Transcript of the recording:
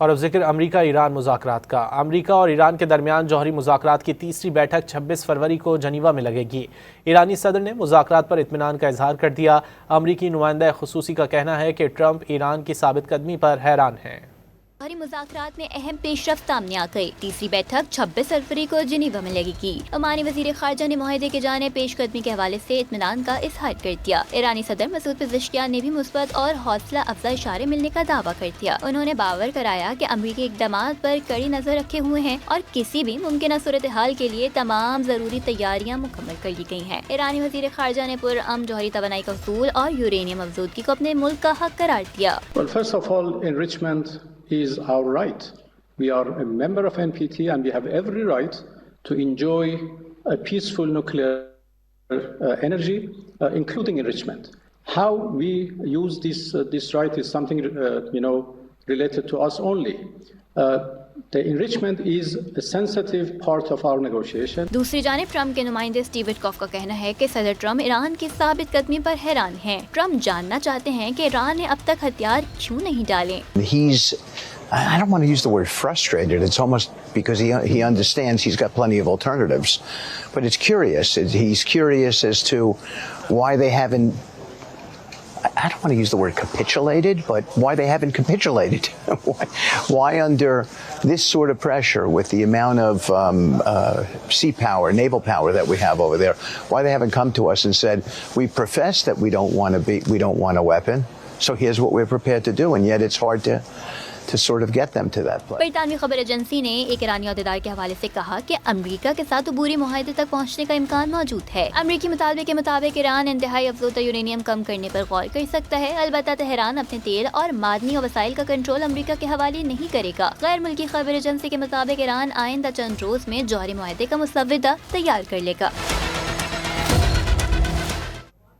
और अब जिक्र अमरीका ईरान मुज़ाकरात का। अमरीका और ईरान के दरमियान जौहरी मुज़ाकरात की तीसरी बैठक 26 फरवरी को जनीवा में लगेगी। ईरानी सदर ने मुज़ाकरात पर इत्मीनान का इजहार कर दिया। अमरीकी नुमाइंदा खुसूसी का कहना है कि ट्रंप ईरान की साबित कदमी पर हैरान हैं। जौहरी मुज़ाकरात में अहम पेशरफ्त सामने आ गई। तीसरी बैठक 26 फरवरी को जिनीवा में लगेगी। ओमानी वज़ीर ख़ारजा ने मुआहदे के जाने पेशकदमी के हवाले से इत्मीनान का इजहार कर दिया। ईरानी सदर मसूद पेज़ेश्कियान ने भी मुस्बत और हौसला अफजा इशारे मिलने का दावा कर दिया। उन्होंने बावर कराया कि अमरीकी इक़दामात पर कड़ी नजर रखे हुए हैं और किसी भी मुमकिन सूरत हाल के लिए तमाम जरूरी तैयारियां मुकम्मल कर ली गई हैं। ईरानी वज़ीर ख़ारजा ने पुरअमन जौहरी तवानाई का उसूल और यूरेनियम अफजूदगी को अपने मुल्क का हक करार दिया। is our right. We are a member of NPT and we have every right to enjoy a peaceful nuclear energy, including enrichment. How we use this right is something related to us only. The enrichment is a sensitive part of our negotiation. दूसरी जानिब Trump के नुमाइंदे Steve Witkoff का कहना है कि सदर Trump Iran की साबित कदमी पर हैरान हैं। ट्रंप जानना चाहते हैं कि ईरान ने अब तक हथियार क्यों नहीं डाले। I don't want to use the word frustrated. It's almost because he understands he's got plenty of alternatives. But it's curious. He's curious as to why they haven't, I don't want to use the word capitulated, but why they haven't capitulated. Why under this sort of pressure with the amount of sea power, naval power that we have over there, why they haven't come to us and said, we profess that we don't want a weapon. So here's what we're prepared to do. And yet it's hard to sort of get them to that place. बरतानवी खबर agency ने एक ईरानी अहदेदार के हवाले से कहा कि अमरीका के साथ अबूरी मुआहदे तक पहुंचने का इम्कान मौजूद है। अमरीकी मुतालबे के मुताबिक ईरान इंतहाई अफजोदा यूरेनियम कम करने पर गौर कर सकता है। अलबत्ता तेहरान अपने तेल और मादनी वसाइल का कंट्रोल अमरीका के हवाले नहीं करेगा। गैर मुल्की खबर एजेंसी के मुताबिक ईरान आइंदा चंद रोज में जौहरी मुआहदे का मुसव्वदा तैयार कर लेगा।